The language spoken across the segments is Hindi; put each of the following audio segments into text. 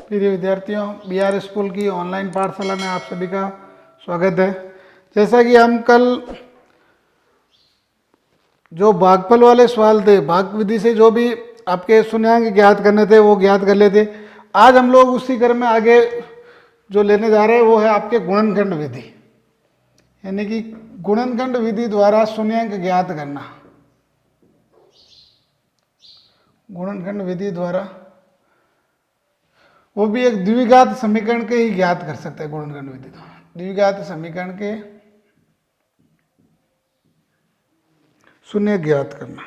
प्रिय विद्यार्थियों, BR स्कूल की ऑनलाइन पाठशाला में आप सभी का स्वागत है। जैसा कि हम कल जो भागफल वाले सवाल थे, भाग विधि से जो भी आपके शून्यांक ज्ञात करने थे वो ज्ञात कर लेते। आज हम लोग उसी क्रम में आगे जो लेने जा रहे हैं वो है आपके गुणनखंड विधि, यानी कि गुणनखंड विधि द्वारा शून्यांक ज्ञात करना। गुणनखंड विधि द्वारा वो भी एक द्विघात समीकरण के ही ज्ञात कर सकते हैं। गुणनखंड विधि द्वारा द्विघात समीकरण के शून्य ज्ञात करना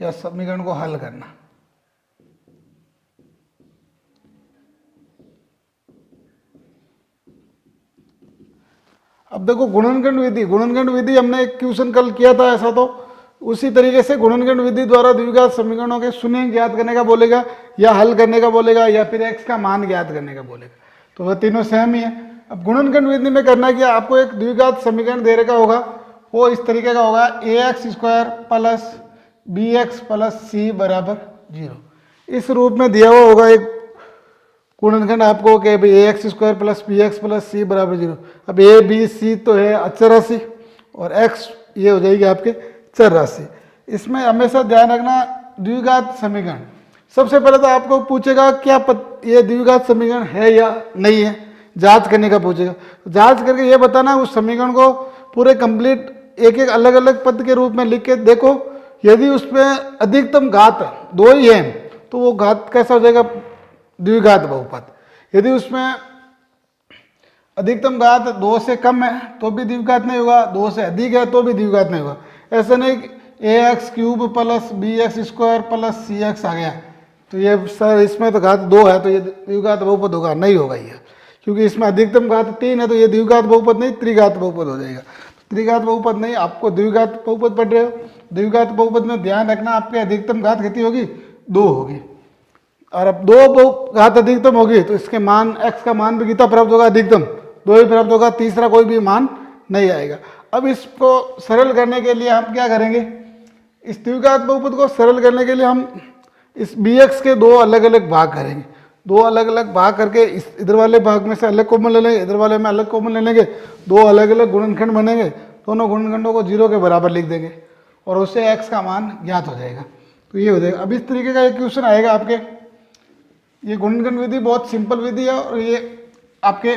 या समीकरण को हल करना। अब देखो गुणनखंड विधि हमने एक क्वेश्चन कल किया था ऐसा, तो उसी तरीके से गुणनखंड विधि द्वारा द्विघात समीकरणों के शून्य ज्ञात करने का बोलेगा या हल करने का बोलेगा या फिर x का मान ज्ञात करने का बोलेगा, तो वह तीनों सेम ही है। अब गुणनखंड विधि में करना क्या, आपको एक द्विघात समीकरण दे रखा होगा, वो इस तरीके का होगा ax square plus bx plus c बराबर 0। इस रूप में दिया हुआ होगा एक गुणनखंड आपको कि भाई ax square plus bx plus c बराबर 0। अब a b c तो है अचर राशि और x ये हो जाएगी आपके चर राशि। इसमें हमेशा ध्यान रखना द्विघात समीकरण, सबसे पहले तो आपको पूछेगा क्या ये द्विघात समीकरण है या नहीं है, जांच करने का पूछेगा। जांच करके ये बताना उस समीकरण को पूरे कंप्लीट एक एक अलग अलग पद के रूप में लिख के देखो। यदि उसमें अधिकतम घात दो ही है तो वो घात कैसा हो जाएगा, द्विघात बहुपद। यदि उसमें अधिकतम घात 2 से कम है तो भी द्विघात नहीं होगा, 2 से अधिक है तो भी द्विघात नहीं होगा। ऐसा नहीं ax cube plus bx square plus cx आ गया तो ये सर इसमें तो घात 2 है तो ये द्विघात बहुपद होगा, नहीं होगा ये, क्योंकि इसमें अधिकतम घात 3 है तो ये द्विघात बहुपद नहीं त्रिघात बहुपद हो जाएगा। त्रिघात बहुपद नहीं, आपको द्विघात बहुपद पढ़ रहे हो, द्विघात बहुपद में ध्यान रखना आपकी अधिकतम घात कितनी होगी, 2 होगी। और अब 2 घात अधिकतम होगी तो इसके मान x का मान भी कितना प्राप्त होगा, अधिकतम 2 ही प्राप्त होगा, तीसरा कोई भी मान नहीं आएगा। अब इसको सरल करने के लिए हम क्या करेंगे, इस द्विघात बहुपद को सरल करने के लिए हम इस bx के 2 अलग अलग भाग करेंगे। 2 अलग अलग भाग करके इस इधर वाले भाग में से अलग कॉमन ले लेंगे, इधर वाले में अलग कॉमन ले लेंगे, 2 अलग अलग गुणनखंड बनेंगे, दोनों गुणनखंडों को 0 के बराबर लिख देंगे और उससे x का मान ज्ञात हो जाएगा। तो ये हो जाएगा। अब इस तरीके का एक क्वेश्चन आएगा आपके, ये गुणनखंड विधि बहुत सिंपल विधि है और ये आपके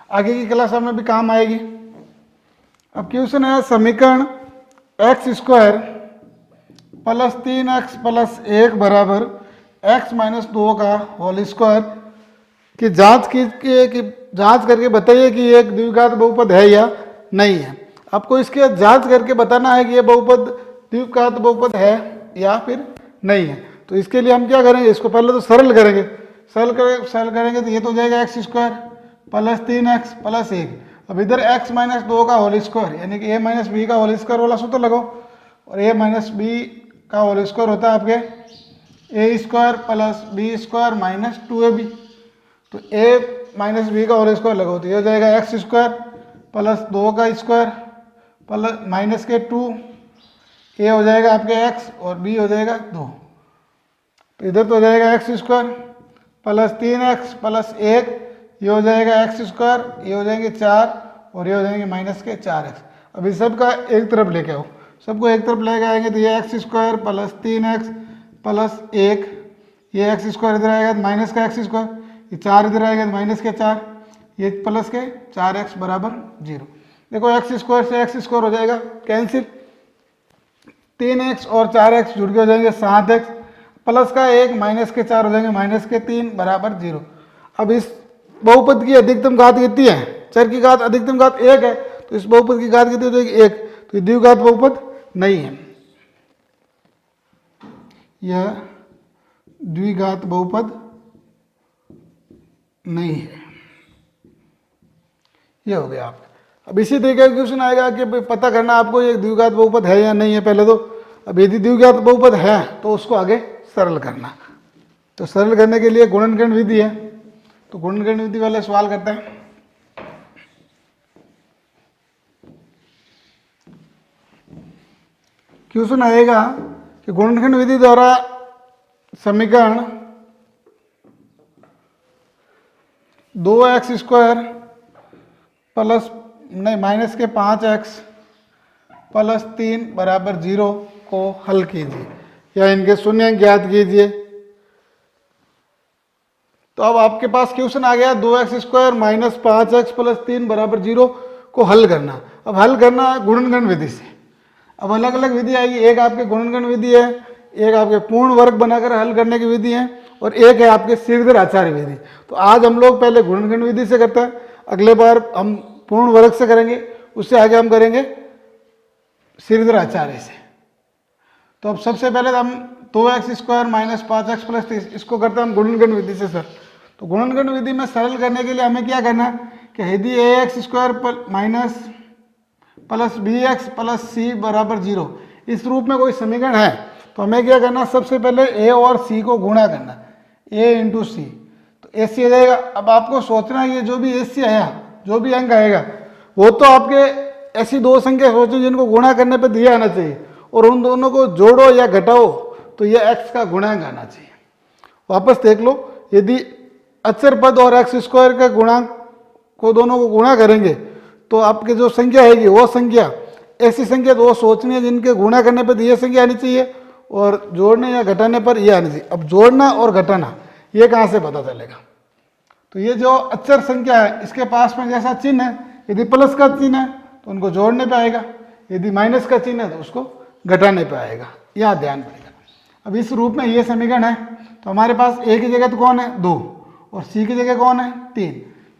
आगे की क्लासों में भी काम आएगी। अब क्वेश्चन है समीकरण x square plus 3x plus 1 बराबर x माइनस 2 का होल स्क्वायर की जांच जांच करके बताइए कि ये एक द्विघात बहुपद है या नहीं है। आपको इसके जांच करके बताना है कि ये बहुपद द्विघात बहुपद है या फिर नहीं है। तो इसके लिए हम क्या करेंगे, इसको पहले तो सरल करेंगे। सरल करेंगे तो ये तो हो जाएगा x square plus 3x plus 1। अब इधर x माइनस 2 का होल स्क्वायर यानी कि a माइनस बी का होल स्क्वायर वाला सूत्र लगाओ, और a माइनस बी का होल स्क्वायर होता है आपके a square plus b square minus 2ab। तो a माइनस बी का होल स्क्वायर लगाओ तो ये हो जाएगा x स्क्वायर प्लस 2 का स्क्वायर प्लस माइनस के 2, a हो जाएगा आपके x और b हो जाएगा 2। तो इधर तो हो जाएगा x square plus 3x plus 1, ये हो जाएगा x स्क्वायर, ये हो जाएंगे 4 और ये हो जाएंगे माइनस के 4x। अब इस सब का एक तरफ लेके आओ, सबको एक तरफ लेके आएंगे तो ये x square plus 3x plus 1, ये x स्क्वायर इधर आएगा तो माइनस का x स्क्वायर, ये 4 इधर आएगा तो माइनस के 4, ये प्लस के 4x बराबर 0। देखो x स्क्वायर से x स्क्वायर हो जाएगा कैंसिल, 3x और 4x जुड़ के हो जाएंगे 7x, प्लस का 1 माइनस के 4 हो जाएंगे माइनस के 3 बराबर 0। अब इस बहुपद की अधिकतम घात कितनी है, चर की घात अधिकतम घात 1 है तो इस बहुपद की घात कितनी हो जाएगी 1, तो द्विघात बहुपद नहीं है, यह द्विघात बहुपद नहीं है। ये हो गया आप। अब इसी तरीके का क्वेश्चन आएगा कि पता करना आपको ये द्विघात बहुपद है या नहीं है पहले तो। अब यदि द्विघात बहुपद है तो उसको आगे सरल करना। तो सरल करने के लिए गुणनखंड विधि है, तो गुणनखंड विधि वाले सवाल करते हैं। क्वेश्चन आएगा कि गुणनखंड विधि द्वारा समीकरण 2x² प्लस नहीं माइनस के 5x प्लस 3 बराबर 0 को हल कीजिए या इनके शून्य ज्ञात कीजिए। तो अब आपके पास क्वेश्चन आ गया 2x² माइनस 5x प्लस 3 बराबर 0 को हल करना। अब हल करना है गुणनगण विधि से। अब अलग अलग विधि आएगी, एक आपके गुणनगण विधि है, एक आपके पूर्ण वर्ग बनाकर हल करने की विधि है, और एक है आपके श्रीधर आचार्य विधि। तो आज हम लोग पहले गुणनगण विधि से करते हैं, अगले बार हम पूर्ण वर्ग से करेंगे, उससे आगे हम करेंगे श्रीधर आचार्य से। तो अब सबसे पहले हम 2x² माइनस 5x प्लस 3 इसको करते हैं हम गुणनगण विधि से सर। तो गुणनगण विधि में सरल करने के लिए हमें क्या करना है कि यदि ax² minus plus bx plus c बराबर 0 इस रूप में कोई समीकरण है तो हमें क्या करना, सबसे पहले a और c को गुणा करना, a इंटू सी। तो ac आ जाएगा। अब आपको सोचना है ये जो भी ac आया, जो भी अंक आएगा वो तो आपके ऐसी दो संख्या सोचो जिनको गुणा करने पर दिया आना चाहिए, और उन दोनों को जोड़ो या घटाओ तो ये x का गुणांक आना चाहिए। वापस देख लो, यदि अचर पद और x² का गुणांक को दोनों को गुणा करेंगे तो आपकी जो संख्या आएगी वो संख्या ऐसी संख्या तो वो सोचनी है जिनके गुणा करने पर ये संख्या आनी चाहिए और जोड़ने या घटाने पर ये आनी चाहिए। अब जोड़ना और घटाना ये कहाँ से पता चलेगा? तो ये जो अचर संख्या है इसके पास में जैसा चिन्ह है, यदि प्लस का चिन्ह है तो उनको जोड़ने पे आएगा, यदि माइनस का चिन्ह है तो उसको घटाने पे आएगा। यह ध्यान पड़ेगा। अब इस रूप में ये समीकरण है तो हमारे पास a की जगह तो कौन है 2 और c की जगह कौन है 3,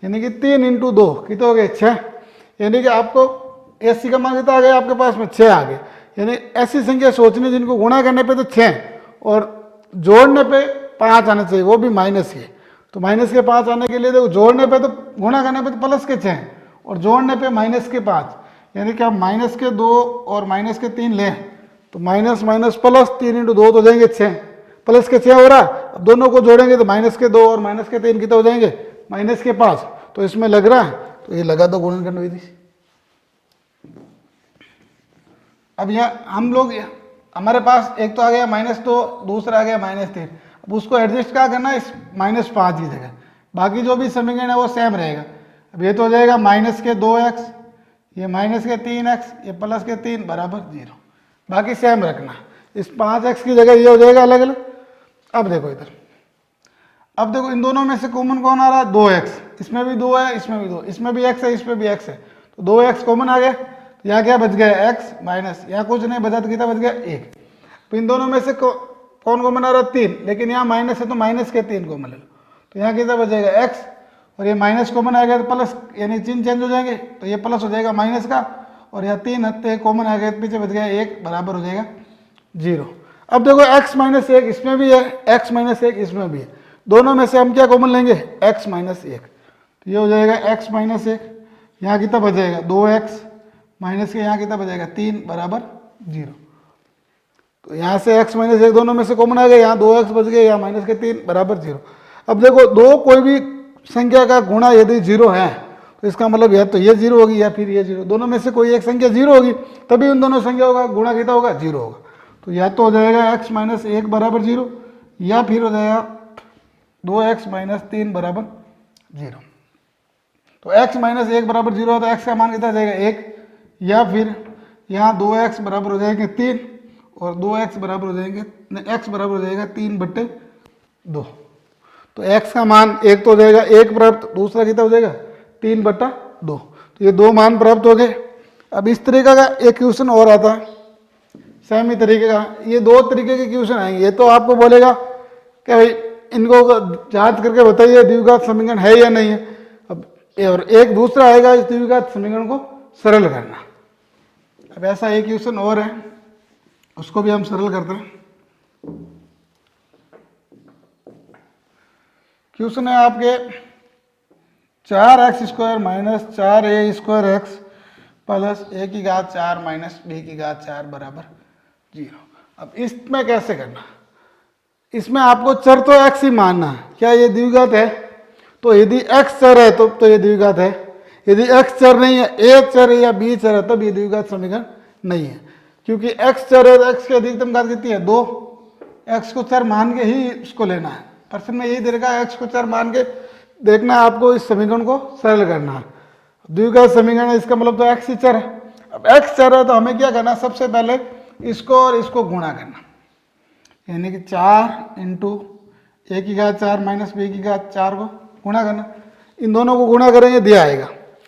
यानी कि 3 इंटू 2 कितने हो गए 6, यानी कि आपको ac का मान कितना आ गया आपके पास में 6 आ गए। यानी ऐसी संख्या सोचनी जिनको गुणा करने पे तो 6 और जोड़ने पे 5 आना चाहिए, वो भी माइनस के। तो माइनस के 5 आने के लिए देखो, जोड़ने पे तो गुणा करने पे तो प्लस के 6 और जोड़ने पे माइनस के 5, यानी कि आप माइनस के 2 और माइनस के 3 लें तो माइनस माइनस प्लस 3 इंटू 2 तो हो जाएंगे 6, प्लस के 6 हो रहा। अब दोनों को जोड़ेंगे तो माइनस के 2 और माइनस के 3 कितने हो जाएंगे माइनस के 5। तो इसमें लग रहा है तो ये लगा दो गुणनखंड विधि। अब यहाँ हम लोग हमारे पास एक तो आ गया -2, दूसरा आ गया -3। अब उसको एडजस्ट क्या करना है इस -5 की जगह, बाकी जो भी समीकरण है वो सेम रहेगा। अब ये तो हो जाएगा माइनस के 2x, ये माइनस के 3x, ये प्लस के 3 बराबर 0, बाकी सेम रखना। इस 5x की जगह ये हो जाएगा अलग अलग। अब देखो इधर, अब देखो इन दोनों में से कॉमन कौन आ रहा है 2x, इसमें भी 2 है, इसमें भी 2, इसमें भी x है, इसमें भी x है, तो 2x कॉमन आ गया। तो यहाँ क्या बच गया x माइनस, यहाँ कुछ नहीं बचा तो कितना बच गया 1। तो इन दोनों में से कौन कॉमन आ रहा है 3, लेकिन यहाँ माइनस है तो माइनस के 3 कॉमन ले लो, तो यहाँ कितना बचेगा x, और ये माइनस कॉमन आ गया तो प्लस, यानी चिन्ह चेंज हो जाएंगे तो ये प्लस हो जाएगा माइनस का, और यहाँ 3 हत्ते कॉमन आ गए तो पीछे बच गया 1 बराबर हो जाएगा 0। अब देखो x माइनस 1 इसमें भी है, x माइनस 1 इसमें भी है, दोनों में से हम क्या कॉमन लेंगे x माइनस 1, तो ये हो जाएगा x माइनस 1, यहाँ कितना बचेगा 2x माइनस के यहाँ कितना बचेगा 3 बराबर 0। तो यहाँ से x माइनस 1 दोनों में से कॉमन आ गया, यहाँ 2x बच गए, यहाँ माइनस के 3 बराबर 0। अब देखो दो कोई भी संख्या का गुणा यदि 0 है तो इसका मतलब या तो ये 0 होगी या फिर ये 0, दोनों में से कोई एक संख्या 0 होगी तभी उन दोनों संख्याओं का गुणा कितना होगा 0 होगा। तो या तो हो जाएगा x माइनस 1 बराबर 0 या फिर हो जाएगा 2x माइनस 3 बराबर 0। तो x माइनस 1 बराबर 0 है तो x का मान कितना जाएगा 1, या फिर यहाँ 2x बराबर हो जाएंगे 3 और 2x बराबर हो जाएंगे, x बराबर हो जाएगा 3/2। तो x का मान एक तो हो जाएगा 1 प्राप्त, दूसरा कितना हो जाएगा 3/2। तो ये दो मान प्राप्त हो गए। अब इस तरीके का एक क्वेश्चन और आता है सेम ही तरीके का, ये दो तरीके के क्वेश्चन आएंगे। ये तो आपको बोलेगा कि भाई इनको जांच करके बताइए द्विघात समीकरण है या नहीं है। अब और एक दूसरा आएगा इस द्विघात समीकरण को सरल करना। अब ऐसा एक क्वेश्चन और है, उसको भी हम सरल करते हैं। क्वेश्चन है आपके 4x² minus 4a² plus a⁴ minus b⁴ बराबर 0। अब इसमें कैसे करना, इसमें आपको चर तो x ही मानना है। क्या ये द्विघात है? तो यदि x चर है तो ये द्विघात है, यदि x चर नहीं है, a चर है या b चर है तब ये द्विघात समीकरण नहीं है। क्योंकि x चर है तो x की अधिकतम घात कितनी है 2, x को चर मान के ही इसको लेना है। प्रश्न में यही दे रखा है x को चर मान के देखना है आपको, इस समीकरण को सरल करना है। द्विघात समीकरण है, इसका मतलब तो x ही चर है। अब x चर है तो हमें क्या करना है, सबसे पहले इसको और इसको गुणा करना, यानी कि 4 इंटू a की घात 4 माइनस b की घात 4 को गुणा करना। इन दोनों को गुणा करेंगे दिया आएगा।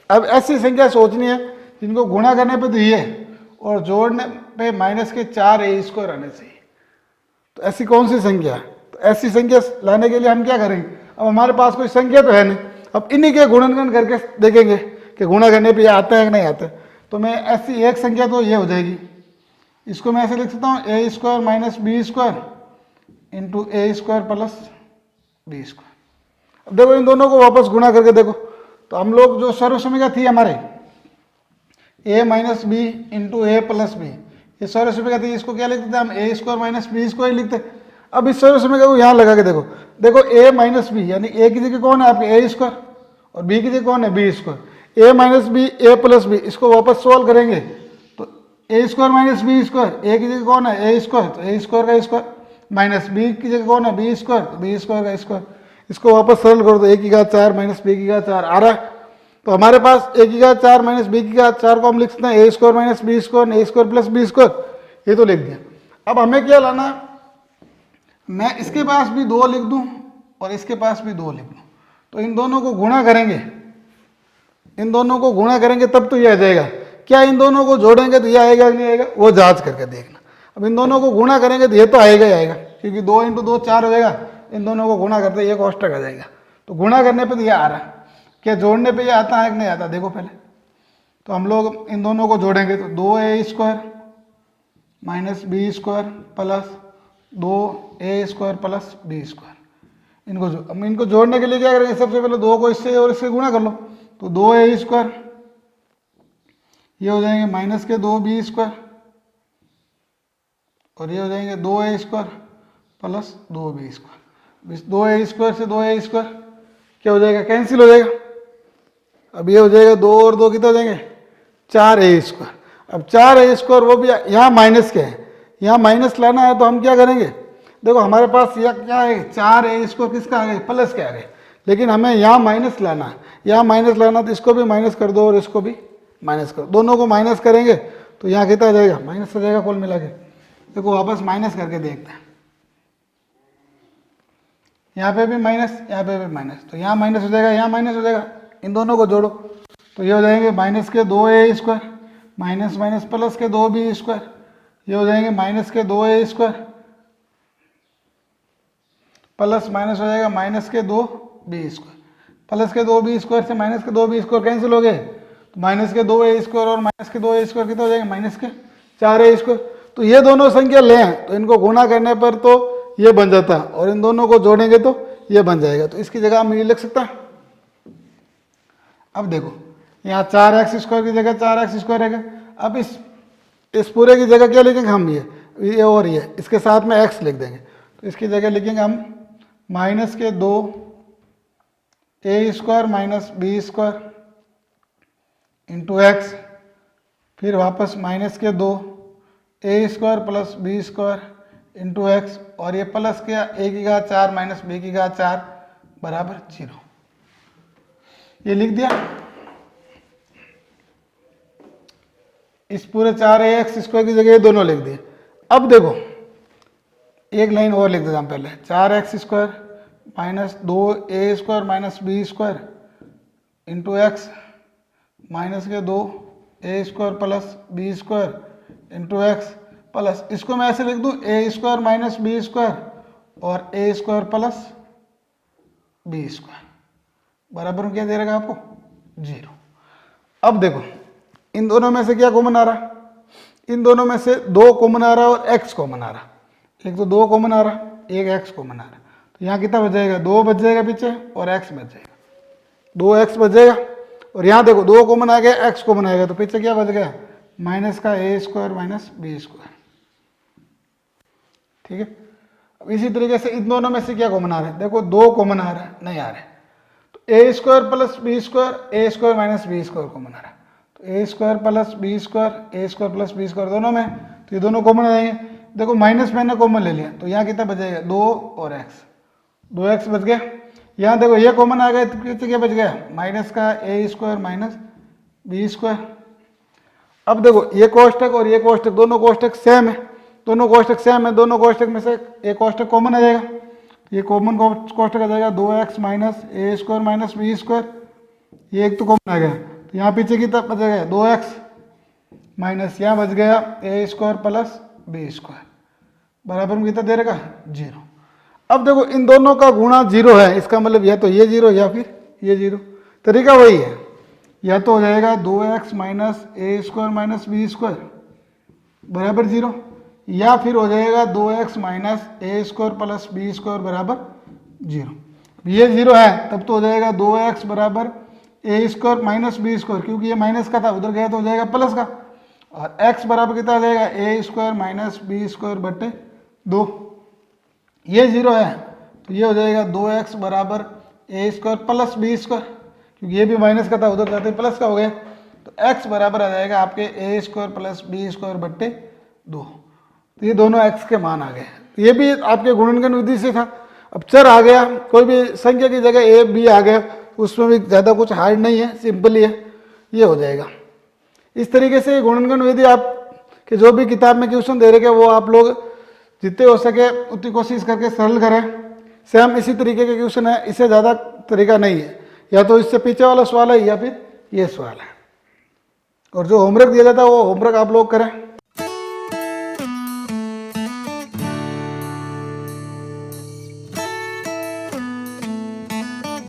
अब ऐसी संख्या सोचनी है जिनको गुणा करने पे तो ये और जोड़ने पे माइनस के 4a² आने चाहिए। तो ऐसी कौन सी संख्या है? तो ऐसी संख्या लाने के लिए हम क्या करेंगे, अब हमारे पास कोई संख्या तो है नहीं, अब इन्हीं के गुणनखंड करके देखेंगे कि गुणा करने पे ये आता है कि नहीं आता है। तो मैं ऐसी एक संख्या तो ये हो जाएगी, इसको मैं ऐसे लिख सकता हूँ a² minus b² into a² plus b²। अब देखो इन दोनों को वापस गुणा करके देखो, तो हम लोग जो सर्व समीकरण थी हमारे a minus b into a plus b, ये सर्व समीकरण थी, इसको क्या लिखते थे हम a² माइनस b² लिखते। अब इस सर्व समीकरण को यहाँ लगा के देखो, देखो a माइनस बी यानी a की जगह कौन है आपके a² और b की जगह कौन है b²। a minus b a plus b, इसको वापस सॉल्व करेंगे तो a² माइनस b², a की जगह कौन है a², तो a² का स्क्वायर माइनस b की जगह कौन है b² तो b² का स्क्वायर। इसको वापस सरल करो तो a की घात 4 माइनस b की घात 4 आ रहा है। तो हमारे पास a की घात 4 माइनस b की घात 4 को हम लिख सकते हैं a² minus b² a² plus b², ये तो लिख दिया। अब हमें क्या लाना, मैं इसके पास भी 2 लिख दूं और इसके पास भी 2 लिख दूं, तो इन दोनों को गुणा करेंगे, इन दोनों को गुणा करेंगे तब तो ये आ जाएगा। क्या इन दोनों को जोड़ेंगे तो ये आएगा कि नहीं आएगा, वो जांच करके देखना। अब इन दोनों को गुणा करेंगे तो ये तो आएगा ही आएगा, क्योंकि 2 इंटू 2 4 हो जाएगा, इन दोनों को गुणा करते ये कोष्टक आ जाएगा। तो गुणा करने पे तो ये आ रहा है, क्या जोड़ने पे ये आता है कि नहीं आता देखो पहले। तो हम लोग इन दोनों को जोड़ेंगे तो 2a² minus b² plus 2a² plus b²। इनको जोड़ने के लिए क्या करेंगे, सबसे पहले 2 को इससे और इससे गुणा कर लो, तो 2a² ये हो जाएंगे माइनस के 2b² और ये हो जाएंगे 2a² प्लस 2b²। 2a² से 2a² क्या हो जाएगा, कैंसिल हो जाएगा। अब ये हो जाएगा 2 और 2 कितना हो जाएंगे 4a²। अब 4a² वो भी यहाँ माइनस के है, यहाँ माइनस लाना है तो हम क्या करेंगे, देखो हमारे पास यह क्या है 4a² किसका आ गया प्लस के आ गए, लेकिन हमें यहाँ माइनस लाना है, यहाँ माइनस लाना तो इसको भी माइनस कर दो और इसको भी माइनस कर दो, दोनों को माइनस करेंगे तो यहाँ कितना आ जाएगा माइनस हो जाएगा कुल मिला के। देखो वापस माइनस करके देखते हैं, यहाँ पे भी माइनस यहाँ पे भी माइनस, तो यहाँ माइनस हो जाएगा यहाँ माइनस हो जाएगा, इन दोनों को जोड़ो तो ये हो जाएंगे माइनस के 2a² माइनस माइनस प्लस के 2b², ये हो जाएंगे माइनस के 2a² प्लस माइनस हो जाएगा माइनस के 2b², प्लस के 2b² से माइनस के 2b² कैंसिल हो गए, तो माइनस के 2a² और माइनस के 2a² कितना हो जाएगा माइनस के 4a²। तो ये दोनों संख्या ले हैं तो इनको गुणा करने पर तो ये बन जाता है और इन दोनों को जोड़ेंगे तो ये बन जाएगा, तो इसकी जगह हम ये लिख सकता है। अब देखो यहाँ 4x² की जगह 4x² रहेगा, अब इस पूरे की जगह क्या लिखेंगे हम ये और ये इसके साथ में x लिख देंगे, तो इसकी जगह लिखेंगे हम माइनस के 2a² minus b² into x, फिर वापस माइनस के 2a² plus b² into x, और ये प्लस क्या a की घात 4 माइनस b की घात 4 बराबर 0, ये लिख दिया। इस पूरे 4ax² की जगह ये दोनों लिख दिए। अब देखो एक लाइन और लिख देता हम पहले, 4x² minus 2a² minus b² into x minus के 2a² plus b² into x, plus इसको मैं ऐसे लिख दूं a² माइनस b² और a² प्लस b² बराबर क्या दे रहेगा आपको 0। अब देखो इन दोनों में से क्या कॉमन आ रहा, इन दोनों में से 2 कॉमन आ रहा और x कॉमन आ रहा, एक तो 2 कॉमन आ रहा एक x कॉमन आ रहा, तो यहाँ कितना बच जाएगा 2 बच जाएगा पीछे और x बच जाएगा, 2x बच जाएगा। और यहाँ देखो 2 कॉमन आ गया x कॉमन आएगा, तो पीछे क्या बच गया माइनस का a² माइनस b², ठीक है। अब इसी तरीके से इन दोनों में से क्या कॉमन आ रहा है, देखो 2 कॉमन आ रहा है नहीं आ रहा है, तो a² plus b² a² minus b² common आ रहा है, तो a² plus b² a² plus b² दोनों में, तो ये दोनों कॉमन आ जाएंगे। देखो माइनस मैंने कॉमन ले लिया तो यहाँ कितना बचेगा 2 और x, 2x बच गया, यहाँ देखो ये कॉमन आ गया तो पीछे क्या बच गया, माइनस का ए स्क्वायर माइनस बी स्क्वायर। अब देखो ये कोष्टक और ये कोष्टक दोनों कोष्टक सेम है, दोनों कोष्टक सेम है, दोनों कोष्टक में से एक कोष्टक कॉमन आ जाएगा, ये कॉमन कोष्टक आ जाएगा 2x माइनस ए स्क्वायर माइनस बी स्क्वायर, ये एक तो कॉमन आ गया। तो यहाँ पीछे की तरफ बचेगा 2x माइनस यहाँ बच गया ए स्क्वायर प्लस बी स्क्वायर बराबर में कितना दे रहेगा 0। अब देखो इन दोनों का गुणा 0 है, इसका मतलब या तो ये 0 या फिर ये 0, तरीका वही है, या तो हो जाएगा 2x माइनस ए स्क्वायर माइनस बी स्क्वायर बराबर 0, या फिर हो जाएगा 2x माइनस ए स्क्वायर प्लस बी स्क्वायर बराबर 0। ये 0 है तब तो हो जाएगा 2x बराबर ए स्क्वायर माइनस बी स्क्वायर, क्योंकि ये माइनस का था उधर गया तो हो जाएगा प्लस का, और x बराबर कितना आ जाएगा ए स्क्वायर माइनस बी स्क्वायर बटे 2। ये 0 है तो ये हो जाएगा 2x बराबर ए स्क्वायर प्लस बी स्क्वायर, क्योंकि ये भी माइनस का था उधर जाते प्लस का हो गया, तो x बराबर आ जाएगा आपके ए स्क्वायर प्लस बी स्क्वायर बट्टे 2। तो ये दोनों x के मान आ गए, तो ये भी आपके गुणनखंड विधि से था। अब चर आ गया, कोई भी संख्या की जगह a b आ गया, उसमें भी ज़्यादा कुछ हार्ड नहीं है, सिंपल ही है, ये हो जाएगा। इस तरीके से गुणनखंड विधि आप कि जो भी किताब में क्वेश्चन दे रहे वो आप लोग जितने हो सके उतनी कोशिश करके सरल करें। सेम इसी तरीके के क्वेश्चन है, इससे ज़्यादा तरीका नहीं है, या तो इससे पीछे वाला सवाल है या फिर ये सवाल है। और जो होमवर्क दिया जाता है वो होमवर्क आप लोग करें।